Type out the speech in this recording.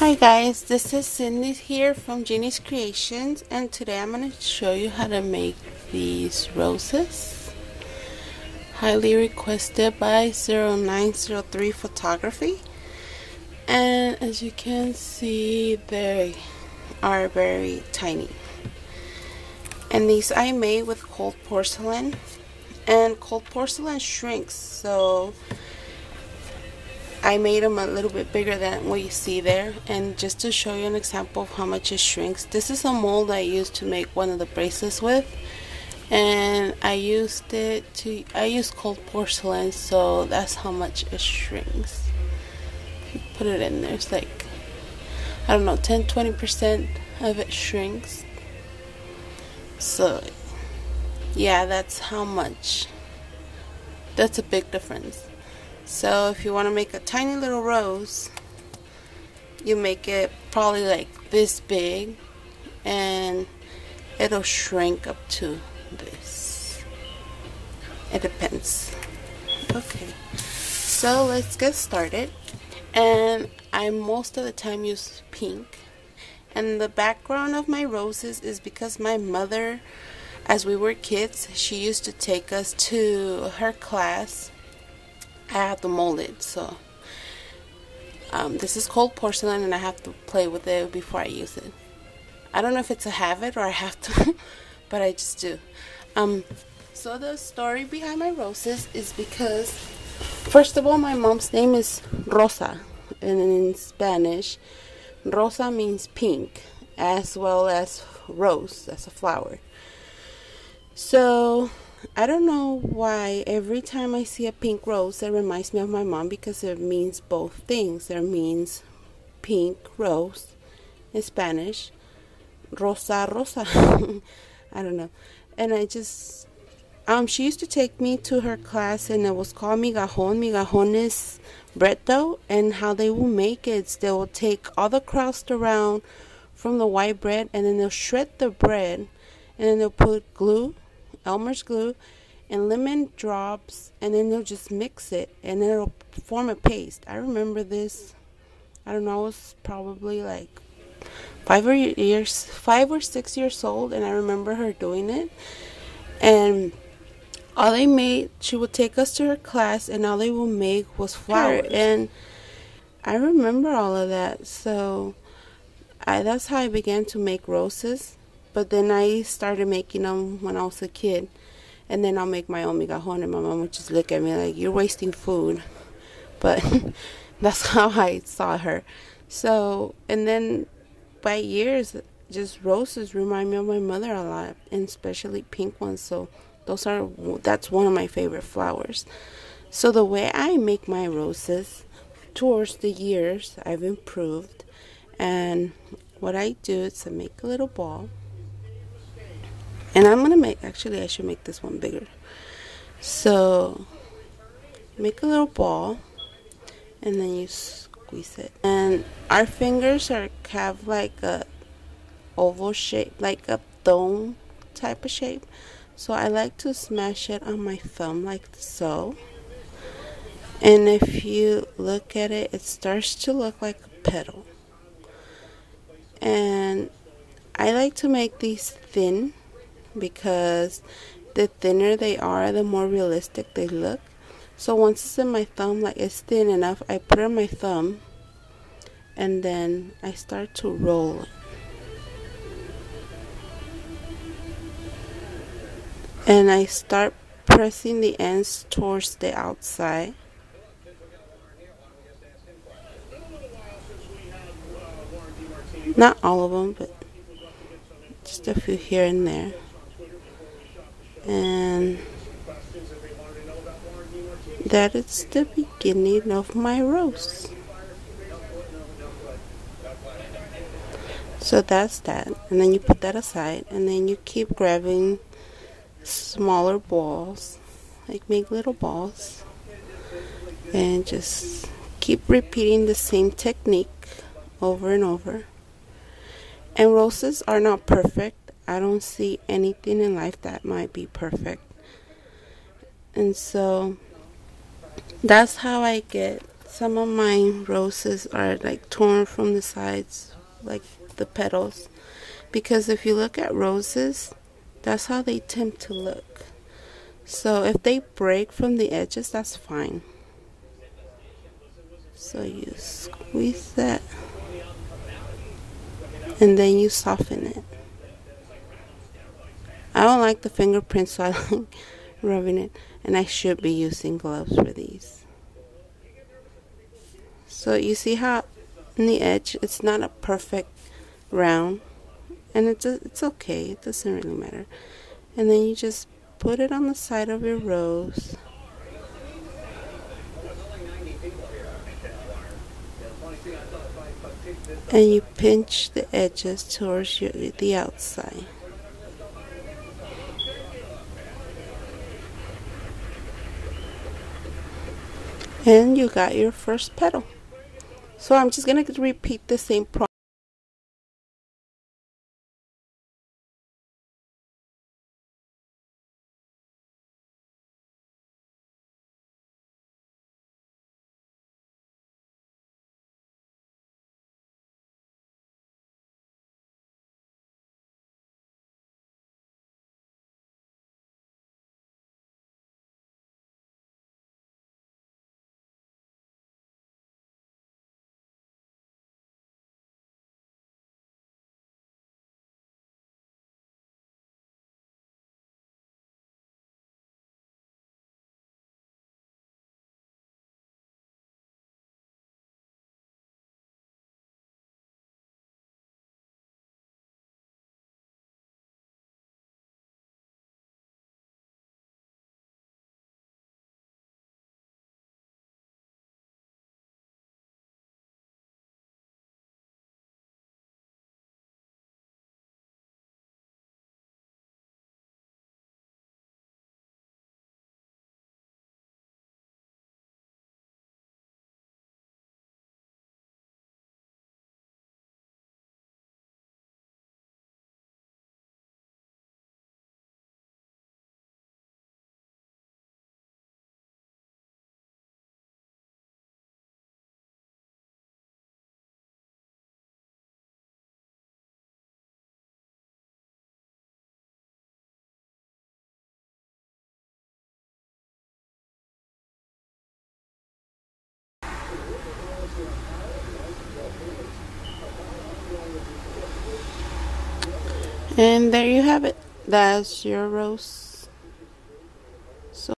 Hi guys, this is Cindy here from Jeannie's Creations, and today I'm going to show you how to make these roses. Highly requested by 0903 Photography. And as you can see, they are very tiny. And these I made with cold porcelain, and cold porcelain shrinks, so I made them a little bit bigger than what you see there. And just to show you an example of how much it shrinks, this is a mold I used to make one of the bracelets with, and I used cold porcelain, so that's how much it shrinks. Put it in there, it's like, I don't know, 10-20% of it shrinks. So yeah, that's how much. That's a big difference. So if you want to make a tiny little rose, you make it probably like this big, and it'll shrink up to this. It depends. Okay, so let's get started. And I most of the time use pink. And the background of my roses is because my mother, as we were kids, she used to take us to her class. I have to mold it, so this is cold porcelain, and I have to play with it before I use it. I don't know if it's a habit or I have to, but I just do. So the story behind my roses is because, first of all, my mom's name is Rosa, and in Spanish, Rosa means pink, as well as rose, as a flower. So I don't know why every time I see a pink rose, it reminds me of my mom, because it means both things. It means pink rose in Spanish, rosa rosa. I don't know. And I just, she used to take me to her class, and it was called migajon. Migajon is bread dough, and how they will make it is they will take all the crust around from the white bread, and then they'll shred the bread, and then they'll put glue, Elmer's glue, and lemon drops, and then they'll just mix it, and then it'll form a paste. I remember this, I don't know, I was probably like 5 or 6 years old, and I remember her doing it. And all they made, she would take us to her class, and all they would make was flowers. And I remember all of that, so that's how I began to make roses. But then I started making them when I was a kid. And then I'll make my own migajon, and my mom would just look at me like, you're wasting food. But that's how I saw her. So, and then by years, just roses remind me of my mother a lot, and especially pink ones. So that's one of my favorite flowers. So the way I make my roses, towards the years, I've improved. And what I do is I make a little ball. And I'm going to make, actually I should make this one bigger. So make a little ball, and then you squeeze it. And our fingers have like a oval shape, like a dome type of shape. So I like to smash it on my thumb like so. And if you look at it, it starts to look like a petal. And I like to make these thin, because the thinner they are, the more realistic they look. So once it's in my thumb, like it's thin enough, I put it on my thumb, and then I start to roll it. And I start pressing the ends towards the outside. Not all of them, but just a few here and there. And that is the beginning of my rose. So that's that. And then you put that aside, and then you keep grabbing smaller balls, like make little balls, and just keep repeating the same technique over and over. And roses are not perfect. I don't see anything in life that might be perfect. And so that's how I get Some of my roses are like torn from the sides, like the petals. Because if you look at roses, that's how they tend to look. So if they break from the edges, that's fine. So you squeeze that and then you soften it. I don't like the fingerprints, so I like rubbing it. And I should be using gloves for these. So you see how in the edge it's not a perfect round, and it's okay, it doesn't really matter. And then you just put it on the side of your rose, and you pinch the edges towards the outside. And you got your first petal. So I'm just going to repeat the same process. And there you have it. That's your rose